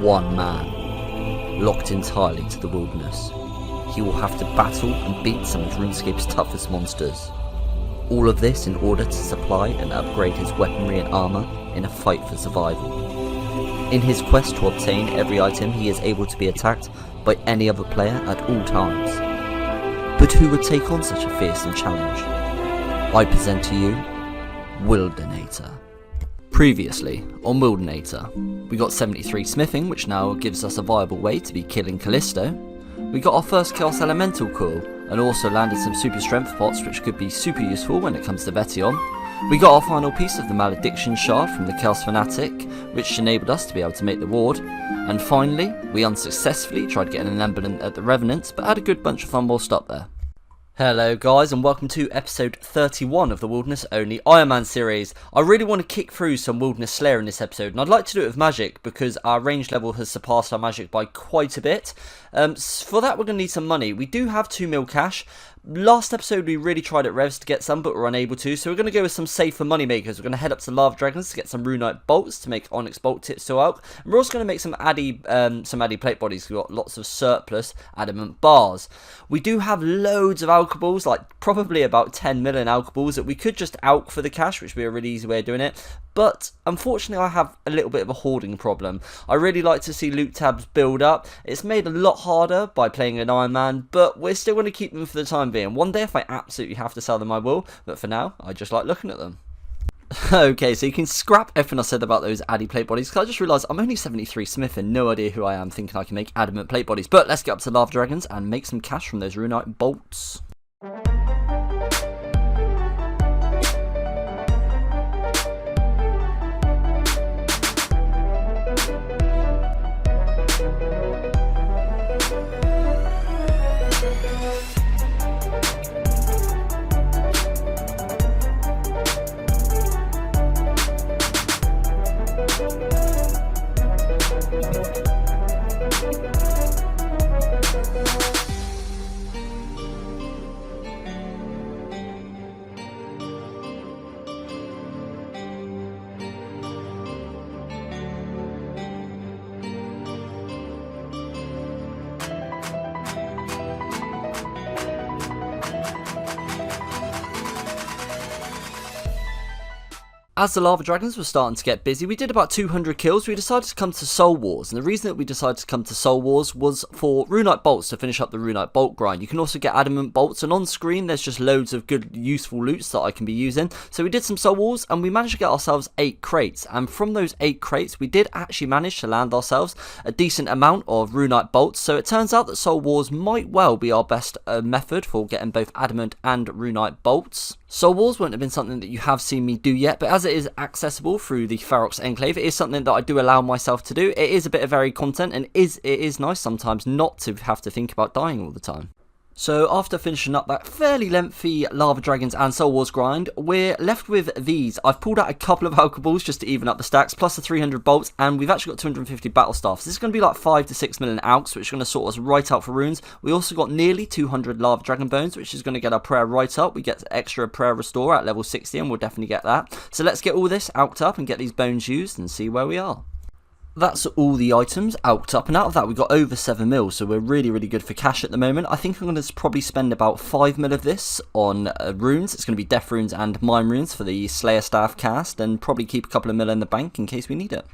one man, locked entirely to the wilderness. He will have to battle and beat some of RuneScape's toughest monsters. All of this in order to supply and upgrade his weaponry and armour in a fight for survival. In his quest to obtain every item, he is able to be attacked by any other player at all times. But who would take on such a fearsome challenge? I present to you Wildanator. Previously on Wildanator, we got 73 smithing, which now gives us a viable way to be killing Callisto. We got our first Chaos Elemental core, and also landed some super strength pots, which could be super useful when it comes to Vetion. We got our final piece of the Malediction Shard from the Chaos Fanatic, which enabled us to be able to make the ward. And finally, we unsuccessfully tried getting an emblem at the Revenant, but had a good bunch of fun while stopped there. Hello guys, and welcome to episode 31 of the Wilderness Only Ironman series. I really want to kick through some Wilderness Slayer in this episode, and I'd like to do it with magic because our range level has surpassed our magic by quite a bit. For that we're going to need some money. We do have 2 mil cash. Last episode we really tried at Revs to get some, but we're unable to, so we're going to go with some safer money makers. We're going to head up to Lava Dragons to get some Runite bolts to make Onyx bolt tips to Alk, and we're also going to make some Addy plate bodies. We've got lots of surplus adamant bars. We do have loads of alkaballs, like probably about 10 million alkaballs that we could just alk for the cash, which would be a really easy way of doing it. But unfortunately I have a little bit of a hoarding problem. I really like to see loot tabs build up. It's made a lot harder by playing an Ironman, but we're still going to keep them for the time being. One day if I absolutely have to sell them I will, but for now I just like looking at them. Okay, so you can scrap everything I said about those Addy plate bodies, because I just realised I'm only 73 smith and no idea who I am thinking I can make adamant plate bodies. But let's get up to Lava Dragons and make some cash from those Runite bolts. As the Lava Dragons were starting to get busy, we did about 200 kills. We decided to come to Soul Wars, and the reason that we decided to come to Soul Wars was for Runite bolts to finish up the Runite bolt grind. You can also get adamant bolts, and on screen there's just loads of good useful loots that I can be using. So we did some Soul Wars, and we managed to get ourselves 8 crates, and from those 8 crates we did actually manage to land ourselves a decent amount of Runite bolts. So it turns out that Soul Wars might well be our best method for getting both adamant and Runite bolts. Soul Wars won't have been something that you have seen me do yet, but as it is accessible through the Ferox Enclave, it is something that I do allow myself to do. It is a bit of varied content, and it is nice sometimes not to have to think about dying all the time. So after finishing up that fairly lengthy Lava Dragons and Soul Wars grind, we're left with these. I've pulled out a couple of alkaballs just to even up the stacks, plus the 300 bolts, and we've actually got 250 battle staffs. This is going to be like 5 to 6 million alks, which is going to sort us right out for runes. We also got nearly 200 Lava Dragon bones, which is going to get our prayer right up. We get extra prayer restore at level 60, and we'll definitely get that. So let's get all this alked up and get these bones used and see where we are. That's all the items alked up, and out of that we got over 7 mil, so we're really good for cash at the moment. I think I'm going to probably spend about 5 mil of this on runes. It's going to be death runes and mime runes for the Slayer staff cast, and probably keep a couple of mil in the bank in case we need it.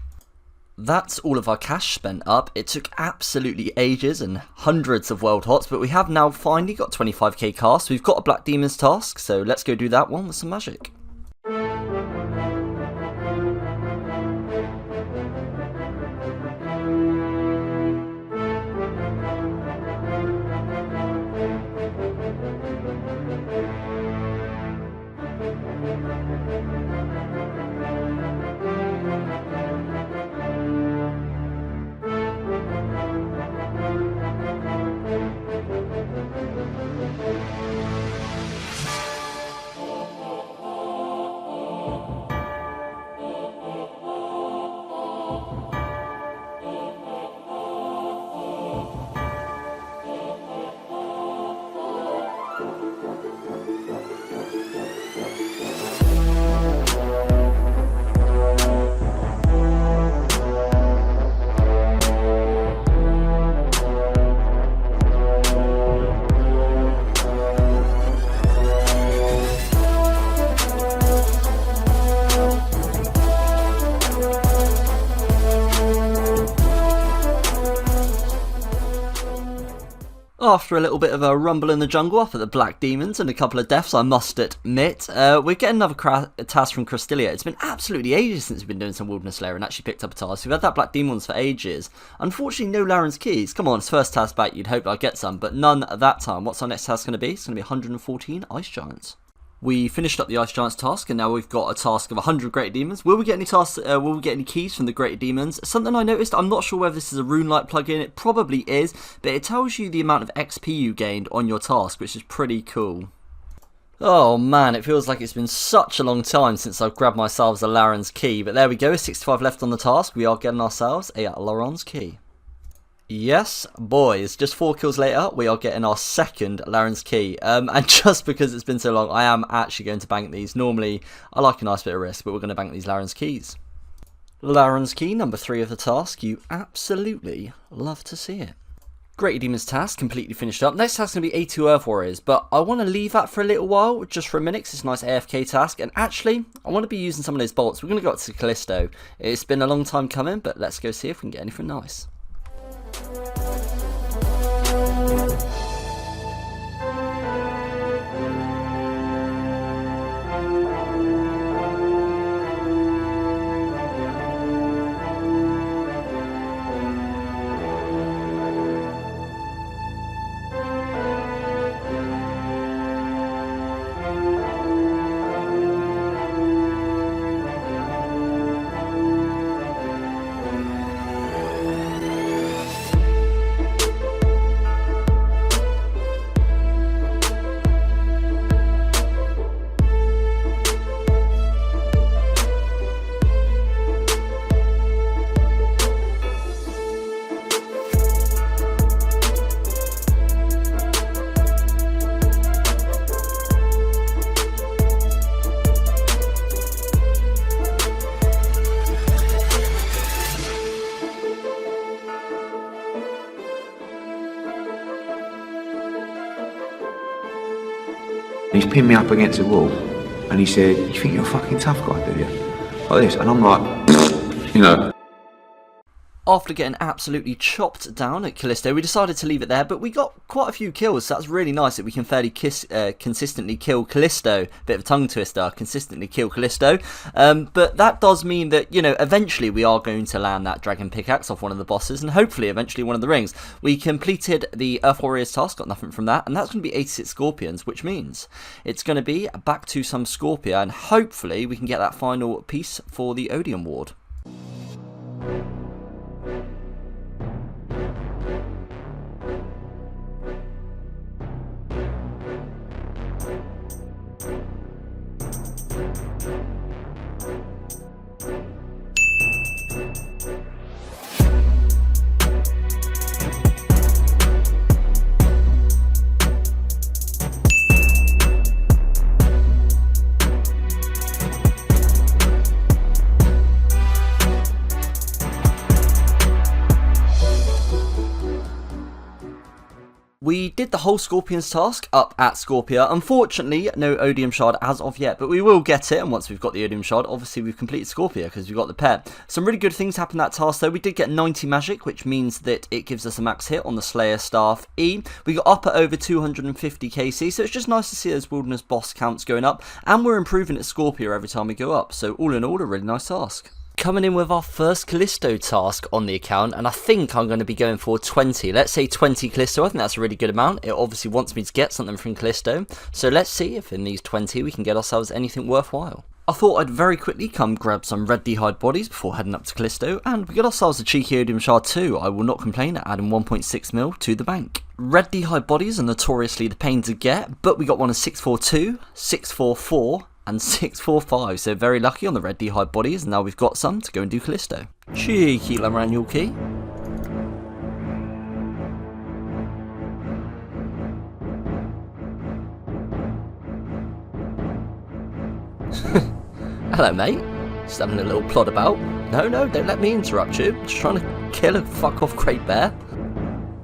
That's all of our cash spent up. It took absolutely ages and hundreds of world hots, but we have now finally got 25k cast. We've got a Black Demons task, so let's go do that one with some magic. After a little bit of a rumble in the jungle up at the Black Demons and a couple of deaths, I must admit, we're getting another task from Krystilla. It's been absolutely ages since we've been doing some Wilderness Lair and actually picked up a task. We've had that Black Demons for ages. Unfortunately, no Laren's Keys. Come on, it's first task back, you'd hope I'd get some, but none at that time. What's our next task going to be? It's going to be 114 Ice Giants. We finished up the Ice Giants task, and now we've got a task of 100 Greater Demons. Will we get any tasks? Will we get any keys from the Greater Demons? Something I noticed, I'm not sure whether this is a Runelight plugin, it probably is, but it tells you the amount of XP you gained on your task, which is pretty cool. Oh man, it feels like it's been such a long time since I've grabbed myself a Laren's Key, but there we go, 65 left on the task, we are getting ourselves a Laren's Key. Yes, boys, just 4 kills later, we are getting our second Laren's Key, and just because it's been so long, I am actually going to bank these. Normally, I like a nice bit of risk, but we're going to bank these Laren's Keys. Laren's Key, number 3 of the task, you absolutely love to see it. Greater Demons task, completely finished up. Next task is going to be 82 Earth Warriors, but I want to leave that for a little while, just for a minute, 'cause it's a nice AFK task, and actually, I want to be using some of those bolts. We're going to go up to Callisto. It's been a long time coming, but let's go see if we can get anything nice. He's pinned me up against the wall and he said, "You think you're a fucking tough guy, do you?" Like this, and I'm like, you know. After getting absolutely chopped down at Callisto, we decided to leave it there, but we got quite a few kills, so that's really nice that we can fairly consistently kill Callisto. Bit of a tongue twister, consistently kill Callisto. But that does mean that, you know, eventually we are going to land that Dragon Pickaxe off one of the bosses, and hopefully eventually one of the rings. We completed the Earth Warriors task, got nothing from that, and that's going to be 86 Scorpions, which means it's going to be back to some Scorpia, and hopefully we can get that final piece for the Odium Ward. We did the whole Scorpions task up at Scorpia. Unfortunately, no Odium Shard as of yet, but we will get it, and once we've got the Odium Shard, obviously we've completed Scorpia because we've got the pet. Some really good things happened that task though. We did get 90 magic, which means that it gives us a max hit on the Slayer Staff E. We got up at over 250 KC, so it's just nice to see those Wilderness boss counts going up, and we're improving at Scorpia every time we go up, so all in all, a really nice task. Coming in with our first Callisto task on the account, and I think I'm going to be going for 20. Let's say 20 Callisto. I think that's a really good amount. It obviously wants me to get something from Callisto, so let's see if in these 20 we can get ourselves anything worthwhile. I thought I'd very quickly come grab some red d'hide bodies before heading up to Callisto, and we got ourselves a cheeky Odium Shard too. I will not complain at adding 1.6 mil to the bank. Red d'hide bodies are notoriously the pain to get, but we got one of 642, 644, and 645, so very lucky on the red d'hide bodies, and now we've got some to go and do Callisto. Cheeky Larannual Key. Hello mate, just having a little plod about. No, don't let me interrupt you, just trying to kill a fuck off great bear.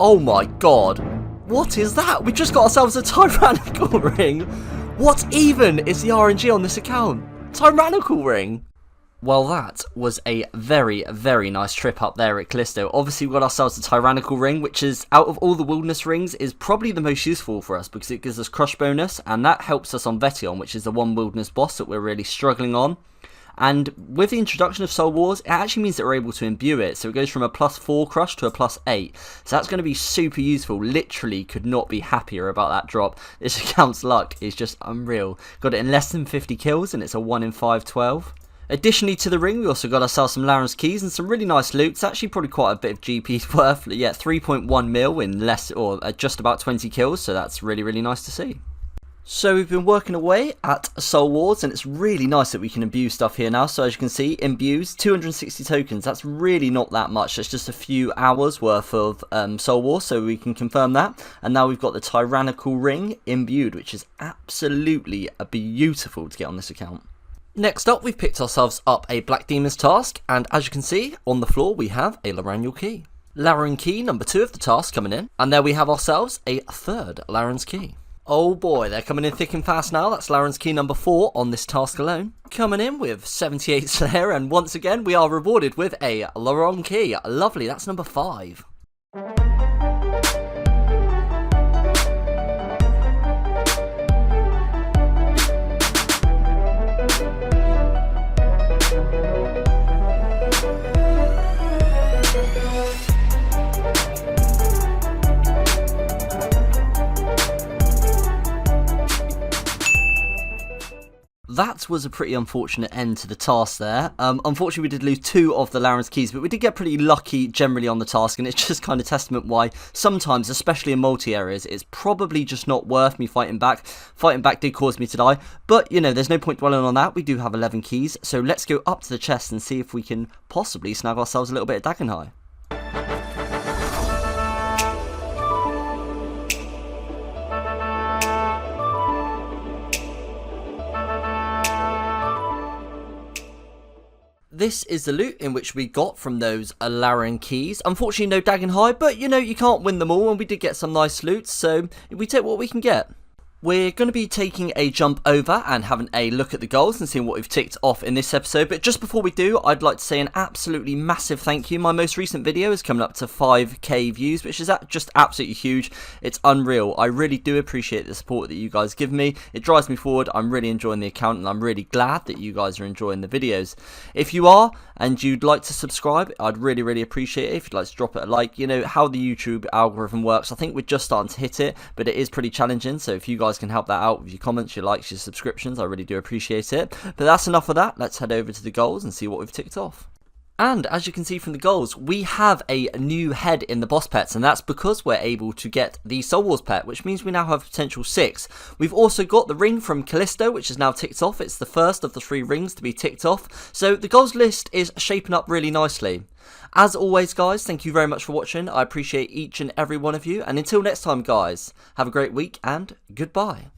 Oh my god, what is that? We just got ourselves a tyrannical ring. What even is the RNG on this account? Tyrannical ring? Well, that was a very, very nice trip up there at Callisto. Obviously, we got ourselves the Tyrannical Ring, which is, out of all the Wilderness Rings, is probably the most useful for us because it gives us Crush bonus, and that helps us on Vetion, which is the one Wilderness boss that we're really struggling on. And with the introduction of Soul Wars, it actually means that we're able to imbue it, so it goes from a +4 Crush to a +8. So that's going to be super useful. Literally could not be happier about that drop. This account's luck is just unreal. Got it in less than 50 kills, and it's a 1 in 512. Additionally to the ring, we also got ourselves some Laren's keys and some really nice loot. It's actually probably quite a bit of GP's worth. Yeah, 3.1 mil in less, or just about 20 kills, so that's really, really nice to see. So we've been working away at Soul Wars, and it's really nice that we can imbue stuff here now. So as you can see, imbues 260 tokens. That's really not that much. That's just a few hours worth of Soul Wars, so we can confirm that. And now we've got the Tyrannical Ring imbued, which is absolutely beautiful to get on this account. Next up, we've picked ourselves up a Black Demon's task, and as you can see, on the floor we have a Laranial key. Laren key number 2 of the task coming in, and there we have ourselves a third Laren's key. Oh boy, they're coming in thick and fast now. That's Laren's key number 4 on this task alone. Coming in with 78 Slayer, and once again we are rewarded with a Laren key. Lovely, that's number 5. That was a pretty unfortunate end to the task there. Unfortunately, we did lose 2 of the Laren's keys, but we did get pretty lucky generally on the task, and it's just kind of testament why sometimes, especially in multi-areas, it's probably just not worth me fighting back. Fighting back did cause me to die, but, you know, there's no point dwelling on that. We do have 11 keys, so let's go up to the chest and see if we can possibly snag ourselves a little bit of Dagenhai. This is the loot in which we got from those Laren keys. Unfortunately, no Dagenhai, but you know, you can't win them all, and we did get some nice loot, so we take what we can get. We're going to be taking a jump over and having a look at the goals and seeing what we've ticked off in this episode. But just before we do, I'd like to say an absolutely massive thank you. My most recent video is coming up to 5k views, which is just absolutely huge. It's unreal. I really do appreciate the support that you guys give me. It drives me forward. I'm really enjoying the account, and I'm really glad that you guys are enjoying the videos. If you are, and you'd like to subscribe, I'd really, really appreciate it if you'd like to drop it a like. You know how the YouTube algorithm works. I think we're just starting to hit it, but it is pretty challenging, so if you guys can help that out with your comments, your likes, your subscriptions, I really do appreciate it. But that's enough of that. Let's head over to the goals and see what we've ticked off. And as you can see from the goals, we have a new head in the boss pets, and that's because we're able to get the Soul Wars pet, which means we now have potential 6. We've also got the ring from Callisto, which is now ticked off. It's the first of the 3 rings to be ticked off, so the goals list is shaping up really nicely. As always, guys, thank you very much for watching. I appreciate each and every one of you, and until next time, guys, have a great week and goodbye.